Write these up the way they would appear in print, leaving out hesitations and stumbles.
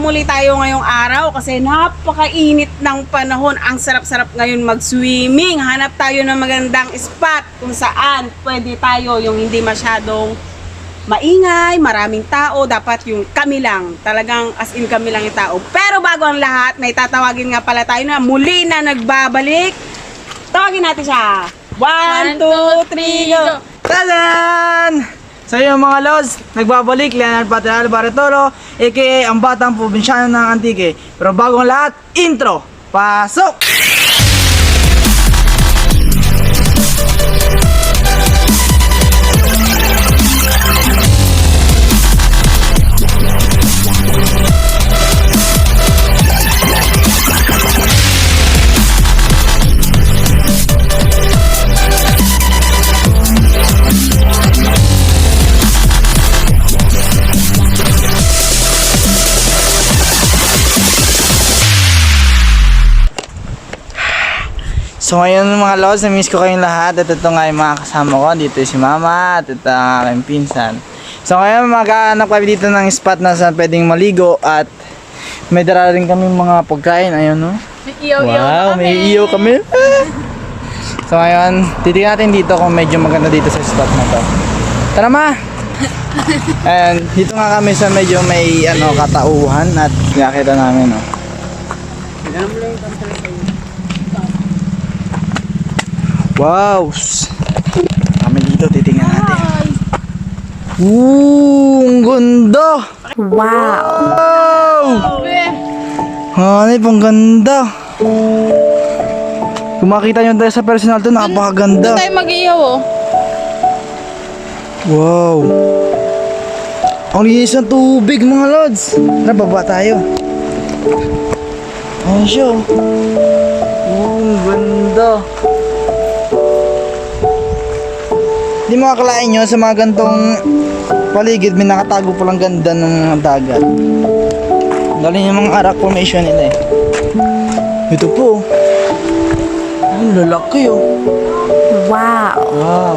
Muli tayo ngayong araw kasi napakainit ng panahon. Ang sarap-sarap ngayon mag-swimming. Hanap tayo ng magandang spot kung saan pwede tayo yung hindi masyadong maingay, maraming tao. Dapat yung kami lang, talagang as in kami lang yung tao. Pero bago ang lahat, may tatawagin nga pala tayo na muli na nagbabalik. Tawagin natin siya. 1, 2, 3, go! Tadan! So yung mga lods, nagbabalik Leonard Patrial Barretolo, aka ang batang probinsyano ng Antique. Pero bagong lahat, intro! Pasok! So ngayon mga lods, na-miss ko kayong lahat. At ito nga yung mga kasama ko. Dito si mama at ito ang aking pinsan. So ngayon maghahanap kami dito ng spot na saan pwedeng maligo. At may dala rin kami mga pagkain. Ayun no. May iyaw-iyaw wow, kami. may iyo kami. So ngayon, titignan natin dito kung medyo maganda dito sa spot na to. Tara ma! And dito nga kami sa medyo may katauhan. At nakita namin no. Wow! Kami dito, titingnan natin. Ang ganda! Wow! Hanip, ang ganda! Kung makita nyo tayo sa personal to, napakaganda. Doon tayo mag-iyaw oh. Wow! Ang linis ng tubig mga lods! Tara, baba tayo. Ayun siya. Ang ganda! Hindi mo akalain nyo sa mga gantong paligid may nakatago palang ganda ng dagat. Galing yung mga rock formation nila eh. Ito po. Ang lalaki oh. Wow! Wow.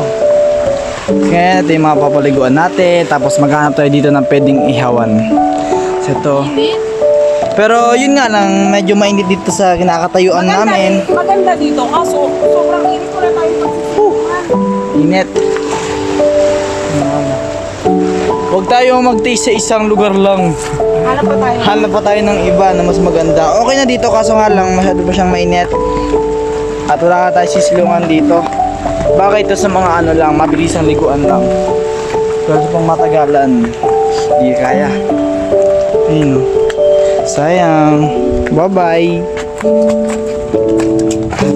Kaya ito yung mga papaliguan natin. Tapos maghanap tayo dito ng pwedeng ihawan. So ito. Pero yun nga lang, medyo mainit dito sa kinakatayuan namin. Maganda dito kaso sobrang init ko na tayo pagsisimulan. Init. Huwag tayo mag-taste sa isang lugar lang. Hanap pa tayo. Hanap pa tayo ng iba na mas maganda. Okay na dito kaso nga lang masyado pa siyang mainit. At wala ka tayo sisilungan dito. Baka ito sa mga lang, mabilisang liguan lang. Pero sa pang matagalan, hindi kaya. Ayun o. Sayang. Bye-bye.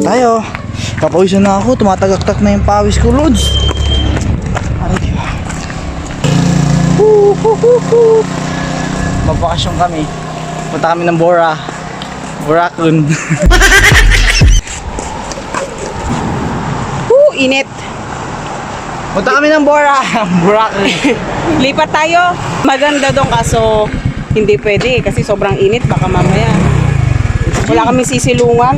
Tayo. Papawisan na ako. Tumatagaktak na yung pawis ko, Lods. Magbakasyon kami. Punta kami ng Boracay. Init. Punta kami ng Bora. Boracay. Lipat tayo. Maganda doon kaso hindi pwede kasi sobrang init baka mamaya. Wala kami sisilungan.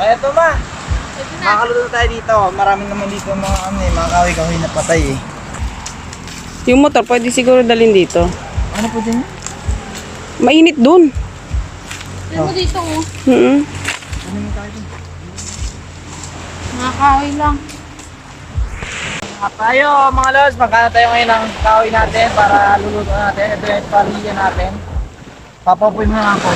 Ay, eto ma. Makakalito na tayo dito. Marami naman dito mga mga kahoy-kahoy na patay eh. Yung motor pwede siguro dalhin dito. Ano po din? Mainit dun. Ano mo dito oh? Mga kahoy lang. Tayo mga lods, magkano tayo ngayon ng kahoy natin para luluto natin. Ito yung parilya natin. Papapuin mo na ako.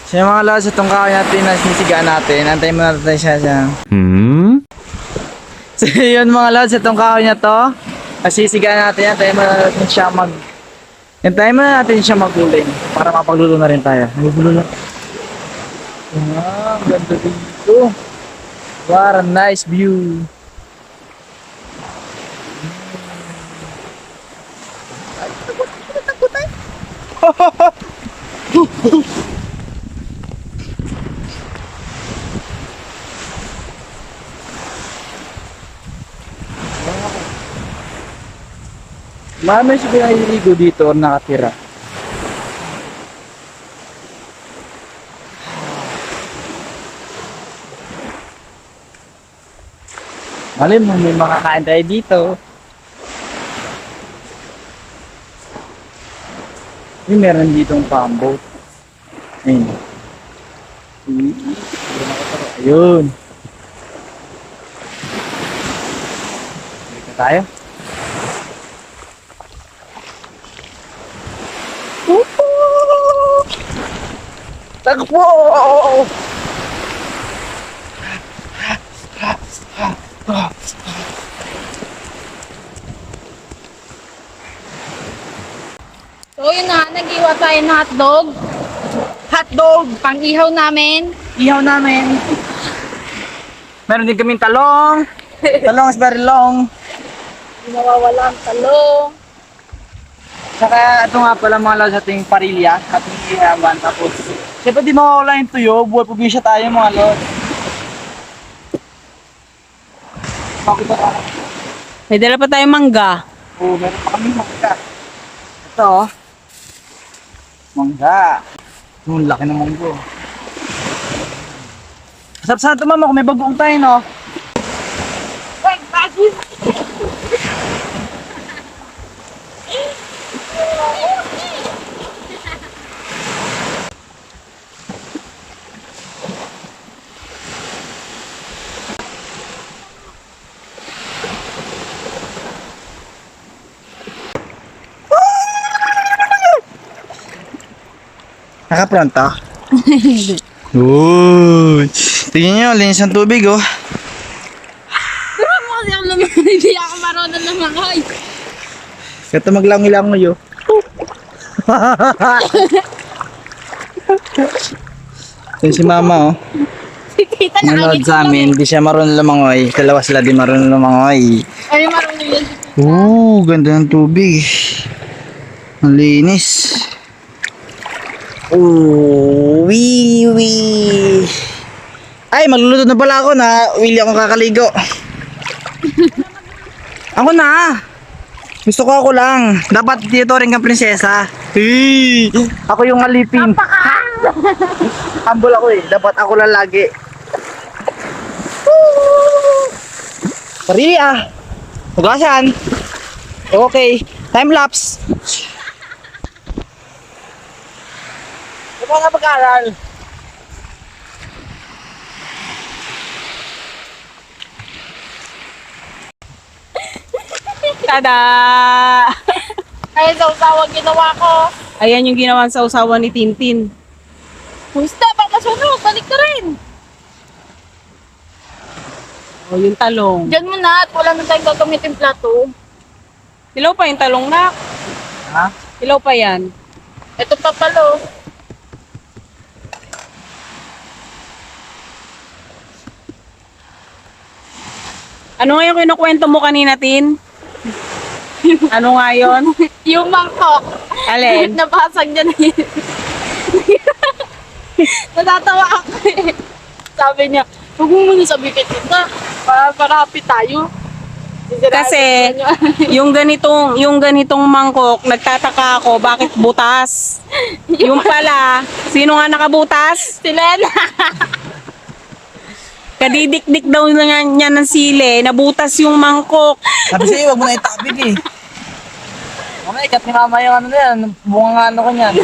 So yung mga lods, itong kahoy natin na sinisigaan natin. Antayin mo natin siya. So yun mga lods, itong kahoy na to. Masisigaan natin, antayin mo natin siya maguling para mapagluluto na rin tayo. Magulo na. Wow, ang ganda dito. What a nice view. Marami siya pinahiligo dito or nakatira. Mali mo, may makakain tayo dito. May meron ditong pamboat. Ayun. Ayun. Balik na tayo. Takbo! So yun na, nag-iwa tayo ng hotdog. Hotdog! Pang-ihaw namin. Ihaw namin. Meron din kaming talong. Talong is very long. Hindi mawawala ang talong. Saka ito nga pala mga lods ating parilya, ating ihawan. Tapos, siyempre di mawawala yung tuyo. Buhay probinsya tayo mga lods. Bakit ba? May dala pa tayong mangga. Oo, meron pa kami mangga. Ito oh. Mangga. Ang laki ng manggo. Masarap ito mama kung may bagoong tayo no. Wait, bagay! Nakapronta? Uy! Tingnan nyo, linis ang tubig oh. Pero mo kasi ako naman, hindi ako marunong ng mga ay. Ito maglangoy-langoy oh. Ito si mama oh. Kita na Nanood sa amin, hindi siya marunong lumangoy. Dalawa sila di marunong lumangoy. Ay, marunong yun. Ganda ng tubig. Ang linis. Wee. Ay, magluluto na pala ako na. Willy akong kakaligo. Ako na. Gusto ko ako lang. Dapat dito rin kang prinsesa. Hey, ako yung alipin. Humble ako eh. Dapat ako lang lagi. Parili ah. Hugasan. Okay. Time lapse. pa nga pag-aaral. Tada! Ay, sausawa ginawa ko. Ayan yung ginawa sa usawa ni Tintin. Gusto, baka sunod. Balik ka rin. O, yung talong. Diyan mo na at wala na tayong gagamitin plato. Hilaw pa yung talong na. Ha? Hilaw pa yan. Ito pa palo. Ano nga yung kinukwento mo kanina, Tin? Ano nga yun? Yung mangkok. Alin? Nabasag niya na yun. Natatawa ako eh. Sabi niya, huwag mo muna sabi kay Tita. Para happy tayo. Kasi yung ganitong mangkok, nagtataka ako bakit butas. Yung pala, sino nga nakabutas? Si Lena. Kadidikdik daw niya ng sili, nabutas yung mangkok. Sabi sa'yo, wag mo na itabig eh. Mamaya, ikat ni mama yung ano na yan. Bunga ano ko niyan.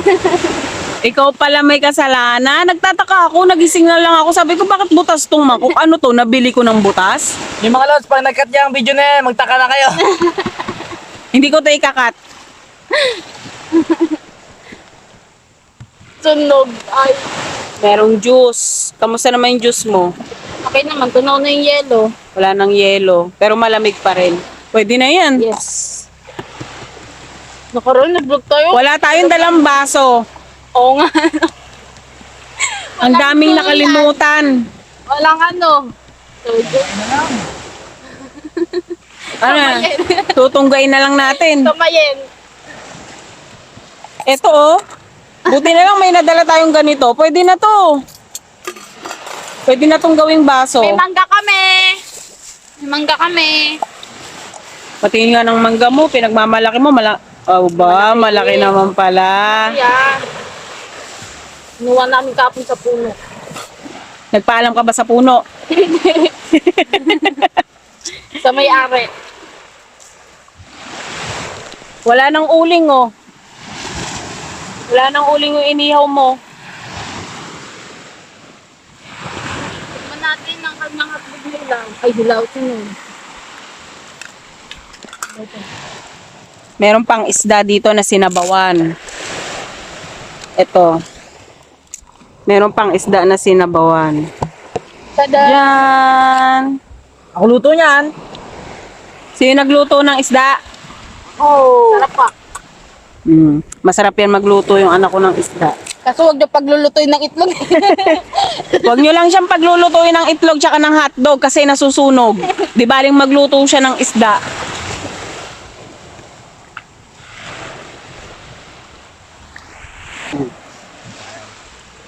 Ikaw pala may kasalanan. Nagtataka ako, nagising na lang ako. Sabi ko, bakit butas tong mangkok? Ano to, nabili ko ng butas? Yung mga lods, pag nag-cut niya ang video na yan, magtaka na kayo. Hindi ko to ikakat. Sunog. Ay, Merong juice. Kamusta naman yung juice mo? okay naman. Tunaw na yung yelo. Wala nang yelo, pero malamig pa rin. Pwede na yan. Yes. Nakaroon, nag-vlog tayo. Wala tayong dalang baso. Oo nga. Ang daming tulan. nakalimutan. Walang ano. Ano yan? Tutunggain na lang natin. Kamayin. Eto oh. Buti na lang may nadala tayong ganito. Pwede na to. Pwede na tong gawing baso. May mangga kami. May mangga kami. Pati nga ng mangga mo, pinagmamalaki mo. Oh ba, malaki naman pala. Ayan. Inuwan namin kapon sa puno. Nagpaalam ka ba sa puno? Sa may-ari. Wala nang uling oh. Wala nang uling yung inihaw mo. Tignan natin ang kanyang hotdog nila. Ay, hilaw ito nun. Meron pang isda dito na sinabawan. Ito. Meron pang isda na sinabawan. Tada! Yan. Ako luto niyan. Sino nagluto ng isda? Oh. Sarap pa. Masarap yan magluto yung anak ko ng isda. Kaso huwag niyo paglulutoy ng itlog. Huwag nyo lang siyang paglulutuin ng itlog tsaka ng hotdog kasi nasusunog. Di baling magluto siya ng isda.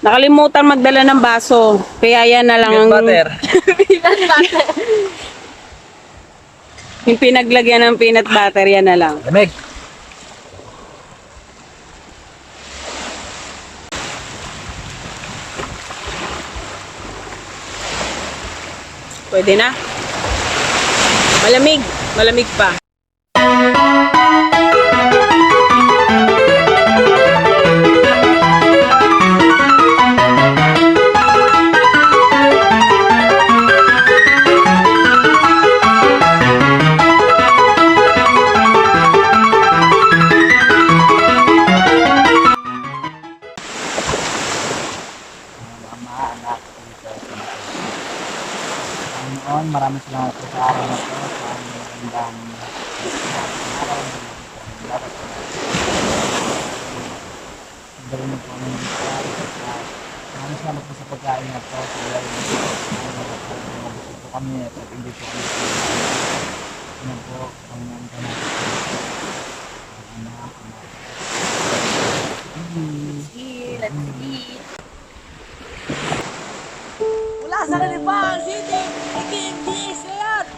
Nakalimutan magdala ng baso. Kaya yan na lang Peanut butter. Peanut butter. yung pinaglagyan ng peanut butter, yan na lang. Lamig. Pwede na. Malamig. Malamig pa. Noon, maraming salamat po sa araw na po. Sa aming magandang araw. Ang galing po ng bisay. Maraming salamat po sa pagkain na po. Sa galing nabusog po kami at hindi po kami ano po ang mga natin. Let's eat. Mula sa Kalibang City, Ikim Disneyland!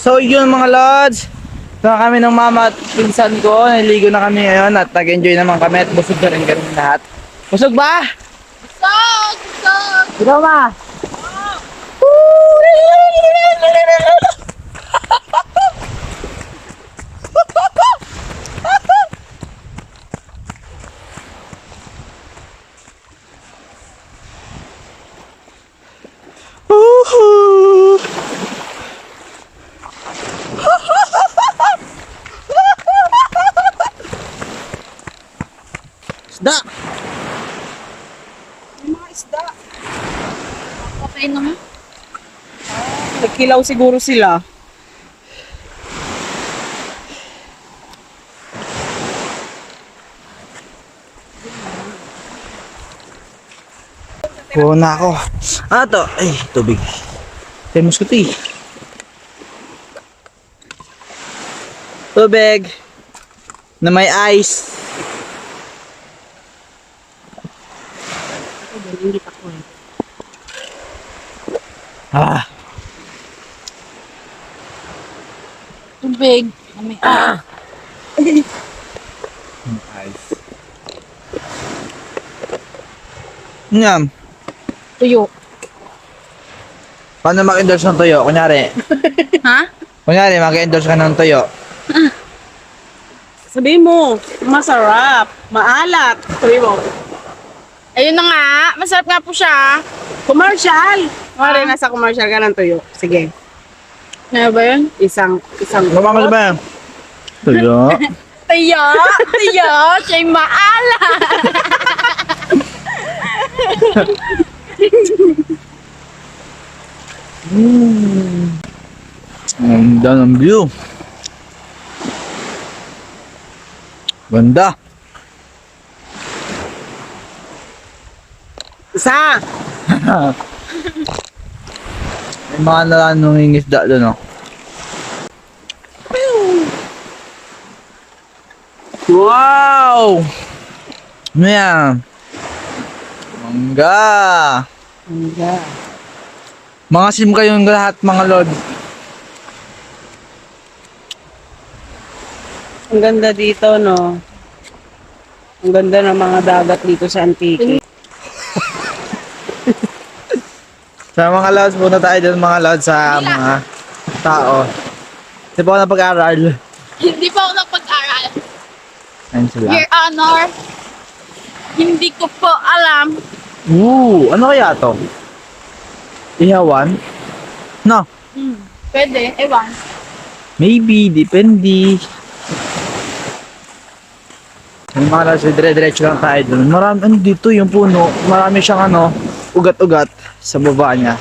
So yun mga lods. Sama kami ng mama at pinsan ko. Naligo na kami ngayon at nag-enjoy naman kami at busog na rin kami lahat. Busog ba? Busog! Busog! Ikaw ma? Isda! May mga isda. Okay naman. Nagkilaw siguro sila. Kuha na ako. Ano to? Ay, tubig. Temos ko ito eh. Tubig. Na may ice. Ah. Tubig. May Ice. Ngam. tuyo. Paano mag-endorse ng tuyo? Kunyari. Ha? Kunyari, mag-endorse ka ng tuyo. Sabihin mo, masarap, maalat. Sabihin mo, Ayun na nga. Masarap nga po siya. commercial. Mare, nasa commercial ka ng tuyo. Sige, Ano ba yun? isang Lumakas ba yan? Tuyo. Tuyo! Tuyo! Siya'y maala! Ang ganda ng view. Ganda. Isa. May mga nangingisda doon, oh. Wow! Ano yan? Mangga. Mga sim kayong lahat, mga lord. Ang ganda dito, no? Ang ganda ng mga dagat dito sa Antique. Sa mga lods, punta tayo doon mga lods sa mga tao. Hindi pa ako napag-aral. Hindi pa ako napag-aral. Ayun sila. Your Honor, hindi ko po alam. Ano kaya to? Ihawan? No, Pwede, ewan. maybe, depende. Yung mga lods, dire-diretso lang tayo doon. Marami, ano dito yung puno, marami siyang ano, ugat-ugat sa baba niya.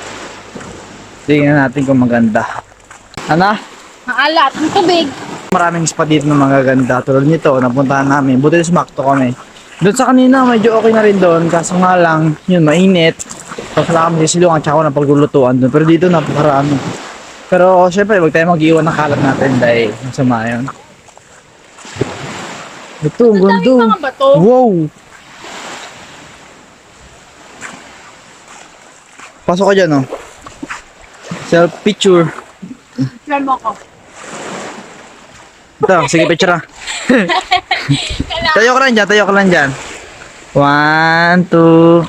Tingnan natin kung maganda. Ano? Maalat ang tubig. Maraming spot dito na magaganda. Tulad nito, napuntahan namin. Buti sumakto kami. Doon sa kanina, medyo okay na rin doon. Kaso nga lang, yun, mainit. Tapos wala kami silungan, tsaka ako na paglulutuan doon. Pero dito, napakarami. Pero, syempre, huwag tayo mag-iwan ng kalat natin dahil masama yun. Ito, ang Ang daming ganda. mga bato. Wow! Pasok ka dyan, oh. Self-picture. Try mo ko. Ito, sige, picture na. Tayo ka lang dyan, tayo ka lang dyan. 1, 2.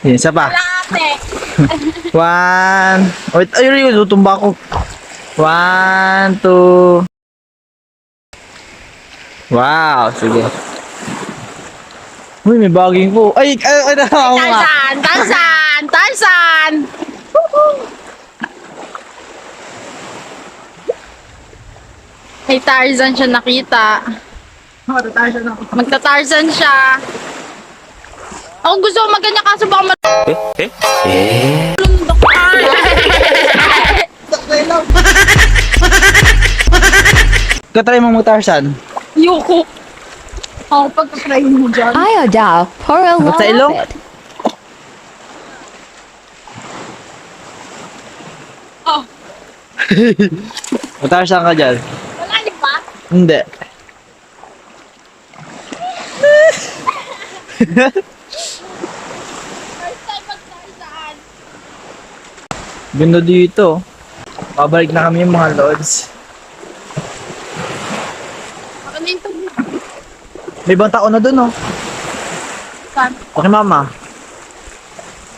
Yan, isa pa. Ate. 1. Wait, ayun, tutumba ako. 1, 2. Wow, sige. Uy, may baging po. Ay, ako nga. Tarzan! Tarzan! Tarzan! May Tarzan siya nakita. Magta-Tarzan siya. Ako gusto ko magganyan kaso baka malundok ka. Katry mo mag-Tarzan. Yuko. Ako pagka-try mo dyan. Ayaw daw, for a Ba't sa ilong? lot. Oh, Mag-Tarzan ka dyan. wala niyo ba? Hindi. First time mag-Tarzan. Ganda dito. Pabalik na kami mga lods. Baka na yung tubig. May ibang tao na dun, oh. Saan? Okay, mama.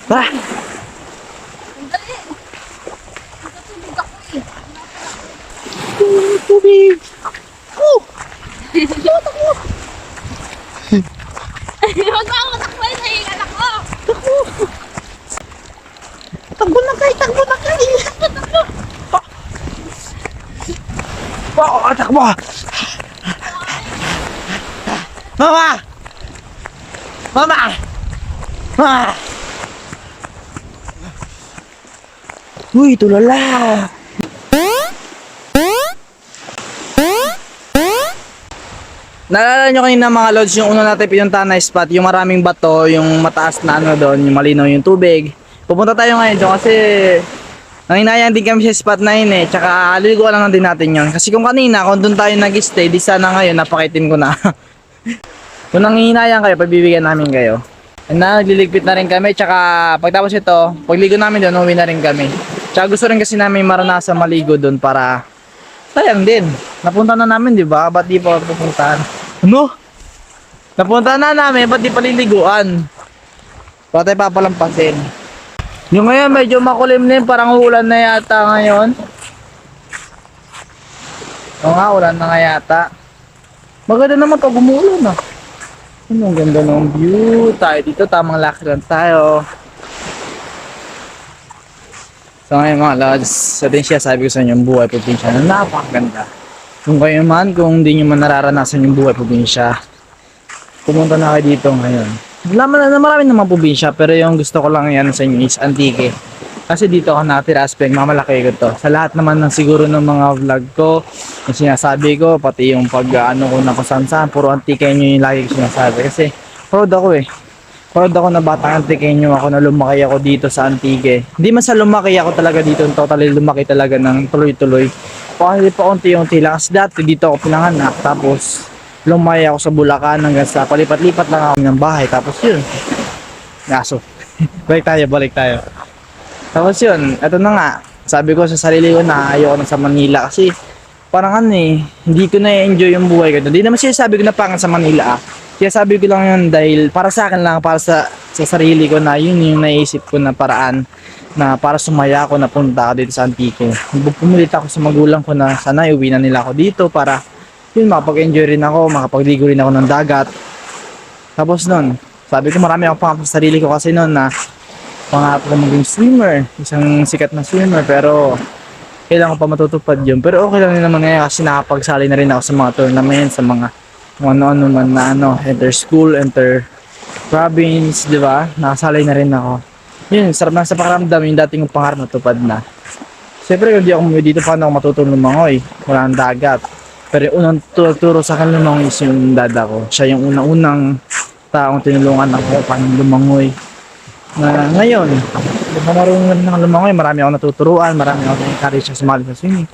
Tara! Sandali. Nagkatubig ako eh. Tubig! Huwag mo ako takboy, nahingal ako. Takbo na kayo! Takbo na kayo! Takbo! Mama! Mama! Mama! Uy, tulala! Naalala nyo kanina mga lods, yung una natin pinuntahan na spot, yung maraming bato, yung mataas na ano doon, yung malinaw yung tubig. Pupunta tayo ngayon doon kasi nanginayang din kami sa spot na yun eh. Tsaka liliguan lang din natin yun. Kasi kung kanina, kung doon tayo nag-stay, di sana ngayon, napakitin ko na. Kung nanginayang kayo, pagbibigyan namin kayo. And na, nagliligpit na rin kami. Tsaka pagtapos ito, pagligo namin doon, uwi na rin kami. Tsaka gusto rin kasi namin maranasan maligo doon para sayang din. Napunta na namin, di ba? Ba't di pa pupuntahan? Ano? Napunta na namin, ba't di paliliguan? Ba't tayo papalampasin? Yung ngayon, medyo makulimlim, parang ulan na yata ngayon. Oo nga, ulan na nga yata. Maganda naman pag umuulan ah. Ano, ang ganda ng view. Tayo dito, tamang laki lang tayo. So ngayon mga lods, sa din siya sabi ko sa inyo, yung buhay probinsya na napakaganda. Kung kayo man, kung hindi nyo man nararanasan yung buhay probinsya, pumunta na kayo dito ngayon. Laman na marami naman probinsya, pero yung gusto ko lang yan sa inyo is Antique. Kasi dito ako nakatira, aspect, mamalaki ko to. Sa lahat naman ng siguro ng mga vlog ko, yung sinasabi ko, pati yung pag-ano ko na kung saan, puro Antiqueño yung lagi ko sinasabi. Kasi proud ako eh. Proud ako na batang Antiqueño ako na lumaki ako dito sa Antique. Hindi man sa lumaki ako talaga dito, totally lumaki talaga ng tuloy-tuloy. Paunti-unti lang. Kasi dati dito ako pinanganak, tapos lumaki ako sa Bulacan hanggang sa palipat-lipat lang ako ng bahay. Tapos yun, ngaso. balik tayo. Tapos yun, eto na nga. Sabi ko sa sarili ko na ayoko na sa Manila kasi parang ano eh, hindi ko na-enjoy yung buhay ko. Hindi naman sinasabi ko na pangan sa Manila ah. Kaya sabi ko lang yun dahil para sa akin lang, para sa sarili ko na yun yung naisip ko na paraan na para sumaya ako na punta ako dito sa Antique. Pumulit ako sa magulang ko na sana iuwi na nila ako dito para yun makapag-enjoy rin ako, makapagligo rin ako ng dagat. Tapos nun, sabi ko marami ako pangarap sa sarili ko kasi nun na pangarap ko maging swimmer, isang sikat na swimmer, pero kailangan ko pa matutupad yun. Pero okay lang din naman ngayon kasi nakapagsali na rin ako sa mga tournament, sa mga kung ano-ano man na ano, enter school, enter province, di ba? Nakasali na rin ako. Yun, sarap na sa pakiramdam, yung dating kong pangarap natupad na. Siyempre, kung di ako umuwi dito, paano ako matutulong lumangoy? Wala nang dagat. Pero yung unang turo sa akin lumangoy is yung dada ko. Siya yung unang-unang taong tinulungan ako paano lumangoy. Na ngayon, kung marunong na rin ako lumangoy, marami ako natuturuan, marami ako na-encourage sa sumali sa swimming.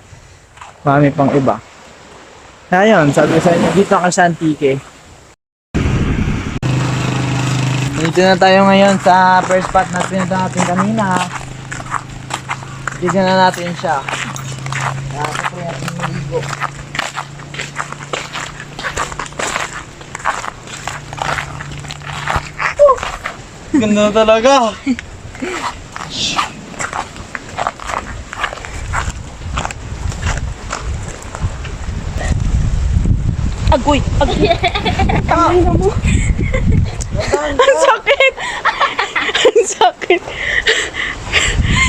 Marami pang iba. Kaya yun, sabi ko sa inyo, dito ako sa Antique. Dito na tayo ngayon sa first spot na pinunta natin kanina. Tignan na natin siya. Kaya ito po yung maligo. Ganda na talaga. Agoy! Agoy! Tangin na mo! Ang sakit! Ang sakit!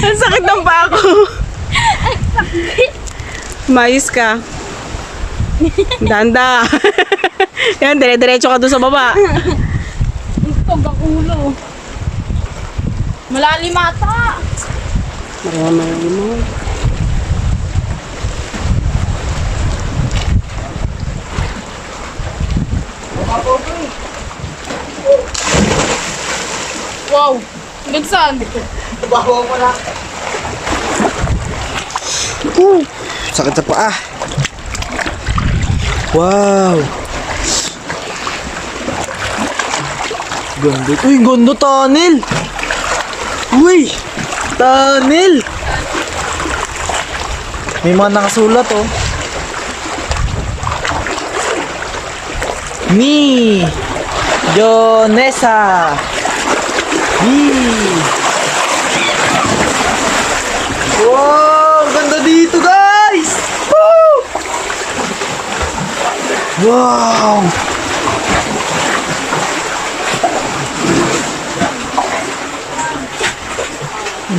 Ang sakit ng paa ko! Mayos ka. Danda. Yan, dire-diretso ka doon sa baba. Tug ang ulo. Malalim ata. Malalim mo. Wow. Hanggang saan? Baho mo na. Sakit sa paa. Wow. Ganda. Uy, ganda tunnel. Uy, tunnel. May mga nakasulat oh. Mi Jonesa. Wow, ganda dito guys. Woo! Wow.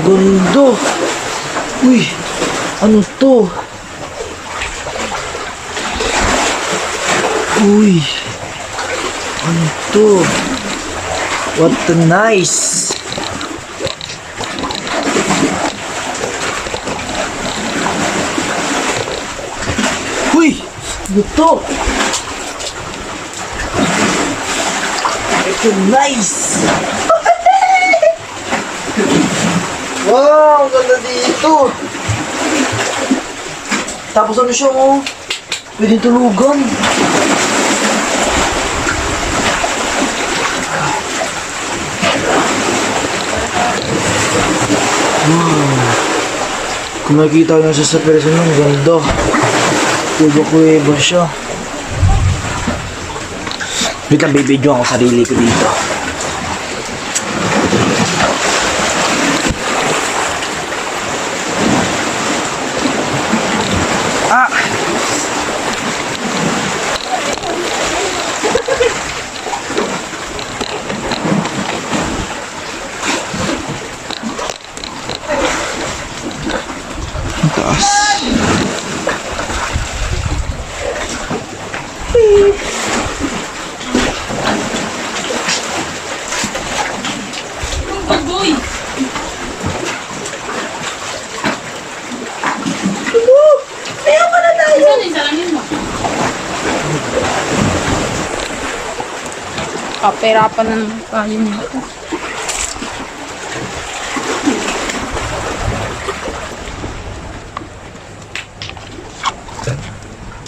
Ganda. Uy, ano to? Uy, ano to? What a nice. Uy, ano to? Ito nice. Wow, ang ganda dito. Tapos ano siya oh? Pwede tulugan. Wow. Kung makikita nyo siya sa person, ang ganda. Kuba-kuba siya. Wait lang, bibidyo ako sarili ko dito. Ah! Ang taas. Boy! Saan yung salamin mo? Kaperapan na naman tayo nito.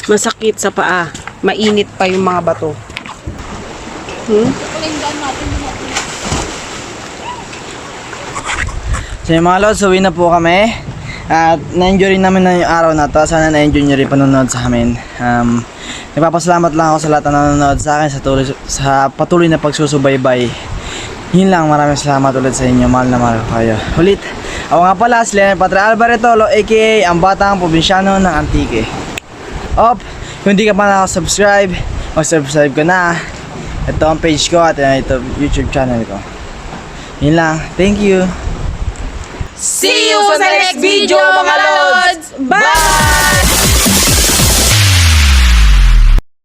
Masakit sa paa. Mainit pa yung mga bato. So yung mga lods, uwi na po kami. At na-enjoy rin namin na yung araw na to. Sana na-enjoy nyo rin panonood sa amin. Nagpapasalamat lang ako sa lahat na nanonood sa akin sa patuloy na pagsusubaybay. Yun lang, maraming salamat ulit sa inyo. Mahal na mahal ko kayo. Ulit, ako nga pala, si Leonel Patre Albaretolo, aka ang batang probinsyano ng Antique. Kung hindi ka pa nakasubscribe, mag-subscribe ka na. Ito ang page ko at ito YouTube channel ko. Yun lang, thank you. See you sa next video mga